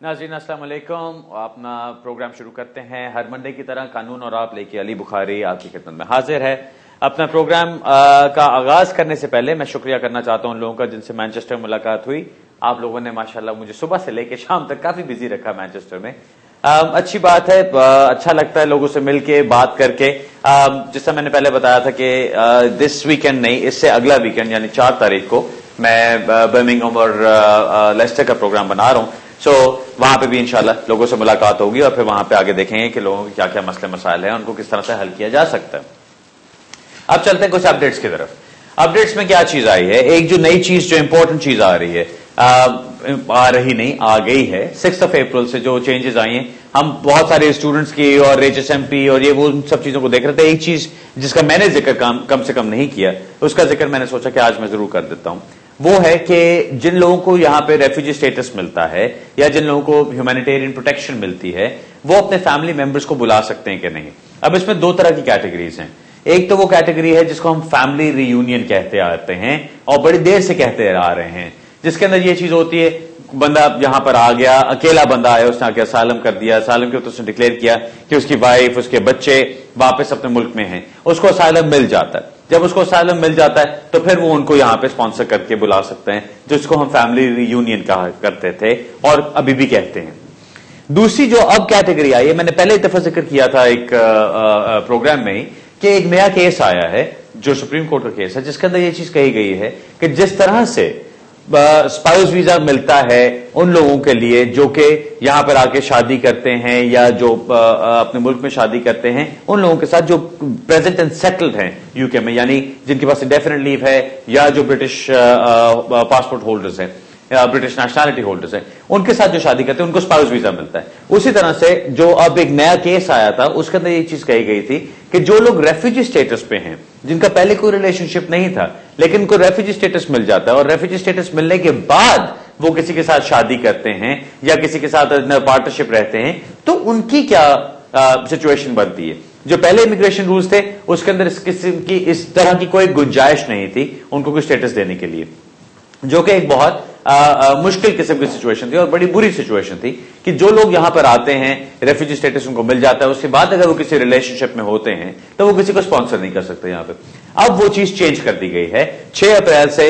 नाज़रीन अस्सलाम वालेकुम। अपना प्रोग्राम शुरू करते हैं। हर मंडे की तरह कानून और आप लेके अली बुखारी आपकी खिदमत में हाजिर है। अपना प्रोग्राम का आगाज करने से पहले मैं शुक्रिया करना चाहता हूं उन लोगों का जिनसे मैनचेस्टर में मुलाकात हुई। आप लोगों ने माशाल्लाह मुझे सुबह से लेके शाम तक काफी बिजी रखा मैनचेस्टर में। अच्छी बात है, अच्छा लगता है लोगों से मिलके बात करके। जिससे मैंने पहले बताया था कि दिस वीकेंड नहीं, इससे अगला वीकेंड यानी 4 तारीख को मैं बर्मिंघम और लेस्टर का प्रोग्राम बना रहा हूं। सो वहां पे भी इंशाल्लाह लोगों से मुलाकात होगी और फिर वहां पे आगे देखेंगे कि लोगों के क्या क्या मसले मसाइल हैं, उनको किस तरह से हल किया जा सकता है। अब चलते हैं कुछ अपडेट्स की तरफ। अपडेट्स में क्या चीज आई है? एक जो नई चीज, जो इंपॉर्टेंट चीज आ रही है, आ गई है 6 अप्रैल से जो चेंजेस आई हैं। हम बहुत सारे स्टूडेंट्स की और HSMP और ये वो सब चीजों को देख रहे थे। एक चीज जिसका मैंने जिक्र कम से कम नहीं किया, उसका जिक्र मैंने सोचा कि आज मैं जरूर कर देता हूं। वो है कि जिन लोगों को यहां पे रेफ्यूजी स्टेटस मिलता है या जिन लोगों को ह्यूमैनिटेरियन प्रोटेक्शन मिलती है, वो अपने फैमिली मेंबर्स को बुला सकते हैं कि नहीं। अब इसमें 2 तरह की कैटेगरीज हैं। एक तो वो कैटेगरी है जिसको हम फैमिली रियूनियन कहते आते हैं और बड़ी देर से कहते आ रहे हैं, जिसके अंदर ये चीज होती है, बंदा यहां पर आ गया, अकेला बंदा आया, उसने आके असाइलम कर दिया। असाइलम के ऊपर उसने डिक्लेयर किया कि उसकी वाइफ, उसके बच्चे वापस अपने मुल्क में हैं, उसको असाइलम मिल जाता है। जब उसको असाइलम मिल जाता है तो फिर वो उनको यहां पे स्पॉन्सर करके बुला सकते हैं, जिसको हम फैमिली रियूनियन कहा करते थे और अभी भी कहते हैं। दूसरी जो अब कैटेगरी आई है, मैंने पहले एक दफा जिक्र किया था एक प्रोग्राम में ही, कि एक नया केस आया है जो सुप्रीम कोर्ट का केस है, जिसके अंदर ये चीज कही गई है कि जिस तरह से स्पाउस वीजा मिलता है उन लोगों के लिए जो कि यहां पर आके शादी करते हैं या जो अपने मुल्क में शादी करते हैं, उन लोगों के साथ जो प्रेजेंट एंड सेटल्ड हैं यूके में, यानी जिनके पास इंडेफिनिट लीव है या जो ब्रिटिश पासपोर्ट होल्डर्स हैं, ब्रिटिश नेशनैलिटी होल्डर्स हैं, उनके साथ जो शादी करते हैं उनको स्पाउस वीजा मिलता है। उसी तरह से जो अब एक नया केस आया था, उसके अंदर ये चीज कही गई थी कि जो लोग रेफ्यूजी स्टेटस पे हैं, जिनका पहले कोई रिलेशनशिप नहीं था लेकिन उनको रेफ्यूजी स्टेटस मिल जाता है और रेफ्यूजी स्टेटस मिलने के बाद वो किसी के साथ शादी करते हैं या किसी के साथ पार्टनरशिप रहते हैं, तो उनकी क्या सिचुएशन बनती है। जो पहले इमिग्रेशन रूल्स थे उसके अंदर इस किस्म की, इस तरह की कोई गुंजाइश नहीं थी उनको कोई स्टेटस देने के लिए, जो कि एक बहुत मुश्किल किस्म की सिचुएशन थी और बड़ी बुरी सिचुएशन थी कि जो लोग यहां पर आते हैं, रेफ्यूजी स्टेटस उनको मिल जाता है, उसके बाद अगर वो किसी रिलेशनशिप में होते हैं तो वो किसी को स्पॉन्सर नहीं कर सकते यहां पे। अब वो चीज चेंज कर दी गई है 6 अप्रैल से।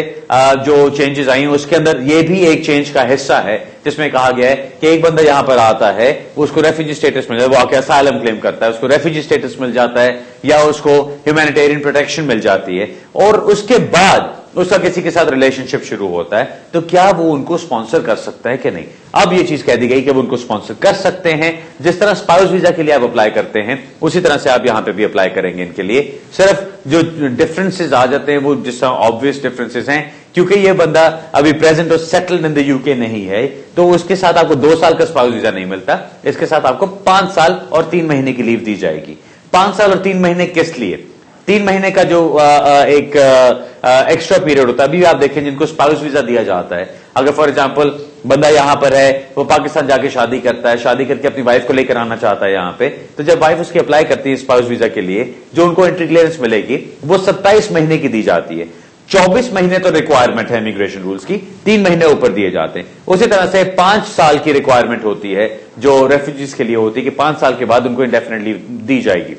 जो चेंजेस आई हैं उसके अंदर ये भी एक चेंज का हिस्सा है, जिसमें कहा गया है कि एक बंदा यहां पर आता है, उसको रेफ्यूजी स्टेटस मिल जाता है, वो आके असाइलम क्लेम करता है, उसको रेफ्यूजी स्टेटस मिल जाता है या उसको ह्यूमैनिटेरियन प्रोटेक्शन मिल जाती है और उसके बाद उसका किसी के साथ रिलेशनशिप शुरू होता है, तो क्या वो उनको स्पॉन्सर कर सकता है कि नहीं। अब ये चीज कह दी गई कि वो उनको स्पॉन्सर कर सकते हैं। जिस तरह स्पाउस वीजा के लिए आप अप्लाई करते हैं उसी तरह से आप यहां पे भी अप्लाई करेंगे इनके लिए। सिर्फ जो डिफरेंसेस आ जाते हैं वो जिस तरह ऑब्वियस डिफरेंसेस हैं, क्योंकि ये बंदा अभी प्रेजेंट और सेटल्ड इन द यूके नहीं है, तो उसके साथ आपको 2 साल का स्पाउस वीजा नहीं मिलता। इसके साथ आपको 5 साल और 3 महीने की लीव दी जाएगी। 5 साल और 3 महीने किस लिए? 3 महीने का जो एक एक्स्ट्रा पीरियड होता है, अभी आप देखें जिनको स्पाउस वीजा दिया जाता है, अगर फॉर एग्जांपल बंदा यहां पर है, वो पाकिस्तान जाके शादी करता है, शादी करके अपनी वाइफ को लेकर आना चाहता है यहां पे, तो जब वाइफ उसकी अप्लाई करती है स्पाउस वीजा के लिए, जो उनको एंट्री क्लियरेंस मिलेगी वो 27 महीने की दी जाती है। 24 महीने तो रिक्वायरमेंट है इमिग्रेशन रूल्स की, 3 महीने ऊपर दिए जाते हैं। उसी तरह से 5 साल की रिक्वायरमेंट होती है जो रेफ्यूजीज के लिए होती है कि 5 साल के बाद उनको इंडेफिनिट लीव दी जाएगी।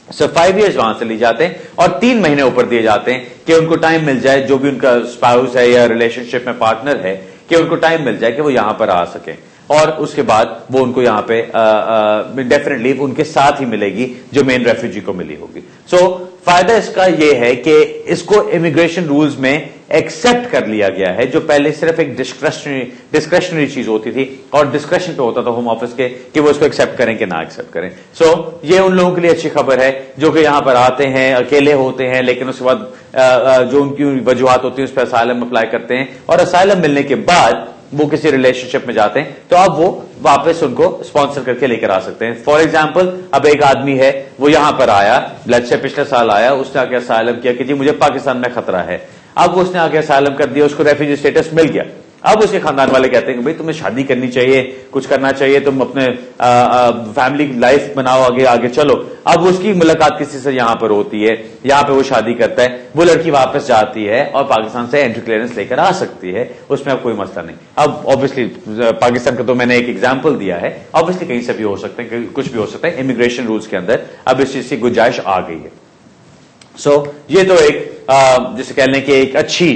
5 इयर्स वहां से ली जाते हैं और 3 महीने ऊपर दिए जाते हैं कि उनको टाइम मिल जाए, जो भी उनका स्पाउस है या रिलेशनशिप में पार्टनर है, कि उनको टाइम मिल जाए कि वो यहां पर आ सके और उसके बाद वो उनको यहां पे इंडेफिनिट लीव उनके साथ ही मिलेगी जो मेन रेफ्यूजी को मिली होगी। सो फायदा इसका यह है कि इसको इमिग्रेशन रूल्स में एक्सेप्ट कर लिया गया है, जो पहले सिर्फ एक डिस्क्रेशनरी चीज होती थी और डिस्क्रेशन पे होता था होम ऑफिस के कि वो इसको एक्सेप्ट करें कि ना एक्सेप्ट करें। सो ये उन लोगों के लिए अच्छी खबर है जो कि यहां पर आते हैं, अकेले होते हैं, लेकिन उसके बाद जो उनकी वजूहत होती है उस पर असाइलम अप्लाई करते हैं और असाइलम मिलने के बाद वो किसी रिलेशनशिप में जाते हैं, तो अब वो वापस उनको स्पॉन्सर करके लेकर आ सकते हैं। फॉर एग्जाम्पल, अब एक आदमी है, वो यहां पर आया, लेट्स से पिछले साल आया, उसने आके असाइलम किया कि जी मुझे पाकिस्तान में खतरा है। अब उसने आके असाइलम कर दिया, उसको रेफ्यूजी स्टेटस मिल गया। اب उसके खानदान वाले कहते हैं कि भाई तुम्हें शादी करनी चाहिए, कुछ करना चाहिए, तुम अपने फैमिली लाइफ बनाओ, आगे आगे चलो। अब उसकी मुलाकात किसी से यहां पर होती है, यहां पे वो शादी करता है, वो लड़की वापस जाती है और पाकिस्तान से एंट्री क्लियरेंस लेकर आ सकती है, उसमें अब कोई मसला नहीं। अब ऑब्वियसली पाकिस्तान का तो मैंने एक एग्जाम्पल दिया है, ऑब्वियसली कहीं से भी हो सकते हैं, कुछ भी हो सकता है, इमिग्रेशन रूल्स के अंदर अब इस चीज की गुंजाइश आ गई है। ये तो एक जिसे कह लें कि एक अच्छी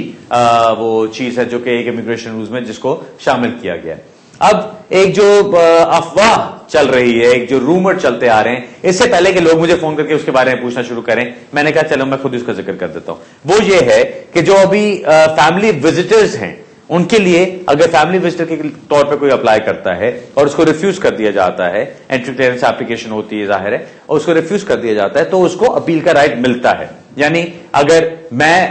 वो चीज है जो कि एक इमिग्रेशन रूल्स में जिसको शामिल किया गया है। अब एक जो अफवाह चल रही है, एक जो रूमर चलते आ रहे हैं, इससे पहले कि लोग मुझे फोन करके उसके बारे में पूछना शुरू करें, मैंने कहा चलो मैं खुद इसका जिक्र कर देता हूं। वो ये है कि जो अभी फैमिली विजिटर्स हैं, उनके लिए अगर फैमिली विजिटर के तौर पे कोई अप्लाई करता है और उसको रिफ्यूज कर दिया जाता है, एंट्री क्लियरेंस एप्लीकेशन होती है जाहिर है, और उसको रिफ्यूज कर दिया जाता है, तो उसको अपील का राइट मिलता है। यानी अगर मैं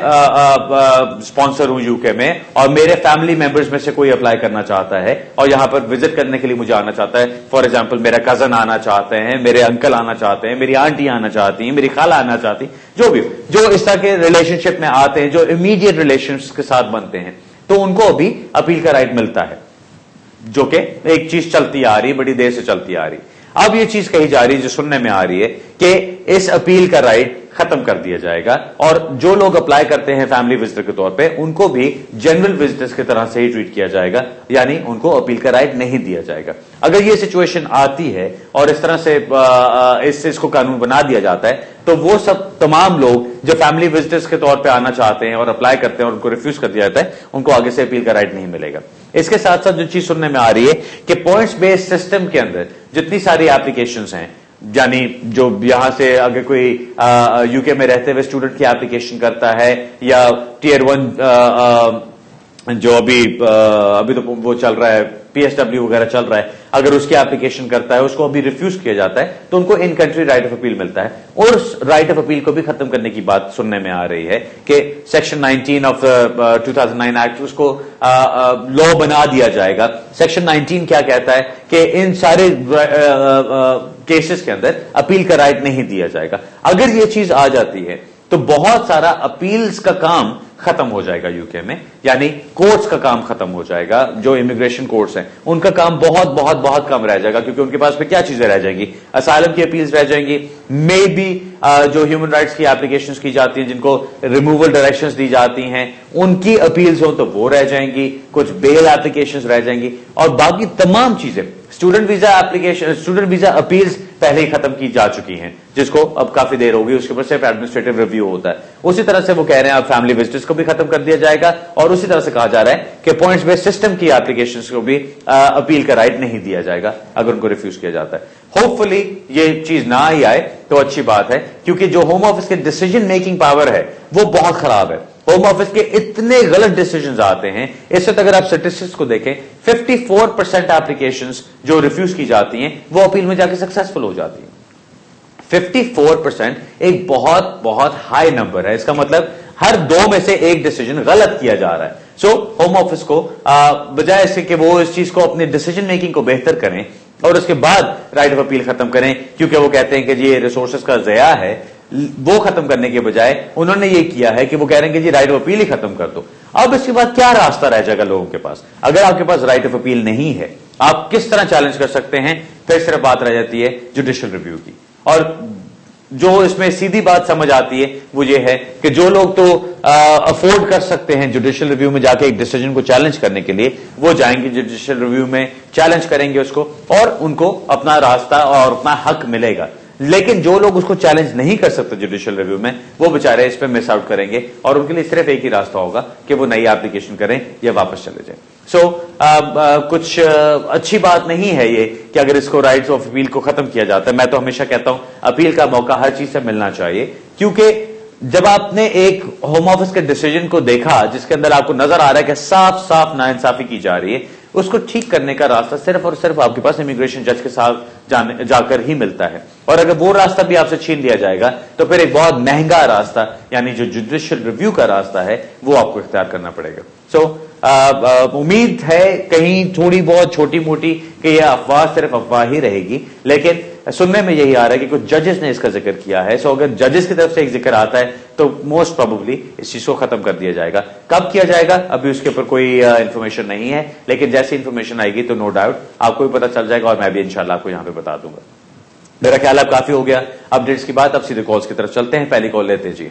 स्पॉन्सर हूं यूके में और मेरे फैमिली मेंबर्स में से कोई अप्लाई करना चाहता है और यहां पर विजिट करने के लिए मुझे आना चाहता है, फॉर एग्जांपल मेरा कजन आना चाहते हैं, मेरे अंकल आना चाहते हैं, मेरी आंटी आना चाहती है, मेरी खाला आना चाहती, जो भी जो इस तरह के रिलेशनशिप में आते हैं, जो इमीडिएट रिलेशंस के साथ बनते हैं, तो उनको अभी अपील का राइट मिलता है, जो कि एक चीज चलती आ रही, बड़ी देर से चलती आ रही। अब ये चीज कही जा रही है, जो सुनने में आ रही है कि इस अपील का राइट खत्म कर दिया जाएगा और जो लोग अप्लाई करते हैं फैमिली विजिटर के तौर पे, उनको भी जनरल विजिटर्स की तरह से ही ट्रीट किया जाएगा, यानी उनको अपील का राइट नहीं दिया जाएगा। अगर ये सिचुएशन आती है और इस तरह से इसको कानून बना दिया जाता है, तो वो सब तमाम लोग जो फैमिली विजिटर्स के तौर पे आना चाहते हैं और अप्लाई करते हैं और उनको रिफ्यूज कर दिया जाता है, उनको आगे से अपील का राइट नहीं मिलेगा। इसके साथ साथ जो चीज सुनने में आ रही है कि पॉइंट्स बेस्ड सिस्टम के अंदर जितनी सारी एप्लीकेशंस हैं, यानी जो यहां से अगर कोई यूके में रहते हुए स्टूडेंट की एप्लीकेशन करता है या टियर 1 जो अभी तो वो चल रहा है, पीएसडब्ल्यू वगैरह चल रहा है, अगर उसकी एप्लीकेशन करता है, उसको अभी रिफ्यूज किया जाता है, तो उनको in country right of appeal मिलता है। और उस राइट ऑफ अपील को भी खत्म करने की बात सुनने में आ रही है कि सेक्शन 19 ऑफ 2009 एक्ट उसको लॉ बना दिया जाएगा। सेक्शन 19 क्या कहता है कि इन सारे केसेस के अंदर अपील का राइट नहीं दिया जाएगा। अगर ये चीज आ जाती है तो बहुत सारा अपील्स का काम खत्म हो जाएगा यूके में, यानी कोर्ट्स का काम खत्म हो जाएगा। जो इमिग्रेशन कोर्ट्स हैं उनका काम बहुत बहुत बहुत कम रह जाएगा, क्योंकि उनके पास में क्या चीजें रह जाएंगी, असाइलम की अपील्स रह जाएंगी, मे बी जो ह्यूमन राइट्स की एप्लीकेशंस की जाती हैं, जिनको रिमूवल डायरेक्शंस दी जाती हैं, उनकी अपील्स हो तो वो रह जाएंगी, कुछ बेल एप्लीकेशंस रह जाएंगी, और बाकी तमाम चीजें student visa application, student visa appeals पहले ही खत्म की जा चुकी हैं, जिसको अब काफी देर होगी, उसके ऊपर सिर्फ एडमिनिस्ट्रेटिव रिव्यू होता है। उसी तरह से वो कह रहे हैं अब फैमिली विजिटर्स को भी खत्म कर दिया जाएगा, और उसी तरह से कहा जा रहा है कि पॉइंट्स बेस्ड सिस्टम की एप्लीकेशंस को भी अपील का राइट नहीं दिया जाएगा अगर उनको रिफ्यूज किया जाता है। होपफुली ये चीज ना ही आए तो अच्छी बात है, क्योंकि जो होम ऑफिस के डिसीजन मेकिंग पावर है वो बहुत खराब है। होम ऑफिस के इतने गलत डिसीजंस आते हैं। इस वक्त अगर आप स्टैटिस्टिक्स को देखें, 54% एप्लीकेशंस जो रिफ्यूज की जाती हैं वो अपील में जाके सक्सेसफुल हो जाती हैं। 54% एक बहुत बहुत हाई नंबर है। इसका मतलब हर 2 में से 1 डिसीजन गलत किया जा रहा है। सो होम ऑफिस को बजाय इसके कि वो इस चीज को अपनी डिसीजन मेकिंग को बेहतर करें और उसके बाद राइट ऑफ अपील खत्म करें, क्योंकि वो कहते हैं कि ये रिसोर्सेज का ज़या है, वो खत्म करने के बजाय उन्होंने ये किया है कि वो कह रहे हैं कि जी राइट ऑफ अपील ही खत्म कर दो। अब इसके बाद क्या रास्ता रह जाएगा लोगों के पास? अगर आपके पास राइट ऑफ अपील नहीं है, आप किस तरह चैलेंज कर सकते हैं? फिर सिर्फ बात रह जाती है जुडिशियल रिव्यू की। और जो इसमें सीधी बात समझ आती है वो ये है कि जो लोग तो अफोर्ड कर सकते हैं जुडिशियल रिव्यू में जाके एक डिसीजन को चैलेंज करने के लिए, वो जाएंगे जुडिशियल रिव्यू में, चैलेंज करेंगे उसको, और उनको अपना रास्ता और अपना हक मिलेगा। लेकिन जो लोग उसको चैलेंज नहीं कर सकते जुडिशियल रिव्यू में, वो बेचारे इस पे मिस आउट करेंगे, और उनके लिए सिर्फ एक ही रास्ता होगा कि वो नई एप्लीकेशन करें या वापस चले जाएं। कुछ अच्छी बात नहीं है ये कि अगर इसको राइट्स ऑफ अपील को खत्म किया जाता है। मैं तो हमेशा कहता हूं अपील का मौका हर चीज से मिलना चाहिए, क्योंकि जब आपने एक होम ऑफिस के डिसीजन को देखा जिसके अंदर आपको नजर आ रहा है कि साफ साफ नाइंसाफी की जा रही है, उसको ठीक करने का रास्ता सिर्फ और सिर्फ आपके पास इमिग्रेशन जज के साथ जाकर ही मिलता है। और अगर वो रास्ता भी आपसे छीन लिया जाएगा तो फिर एक बहुत महंगा रास्ता, यानी जो जुडिशियल रिव्यू का रास्ता है, वो आपको इख्तियार करना पड़ेगा। उम्मीद है कहीं थोड़ी बहुत छोटी मोटी कि यह अफवाह सिर्फ अफवाह ही रहेगी, लेकिन सुनने में यही आ रहा है कि कुछ जजेस ने इसका जिक्र किया है। सो अगर जजेस की तरफ से एक जिक्र आता है तो मोस्ट प्रोबेबली इस चीज को खत्म कर दिया जाएगा। कब किया जाएगा अभी उसके ऊपर कोई इंफॉर्मेशन नहीं है, लेकिन जैसी इंफॉर्मेशन आएगी तो नो डाउट आपको भी पता चल जाएगा और मैं भी इंशाल्लाह आपको यहां पे बता दूंगा। मेरा ख्याल अब काफी हो गया अपडेट्स की बात। अब सीधे कॉल्स की तरफ चलते हैं। पहली कॉल लेते हैं जी।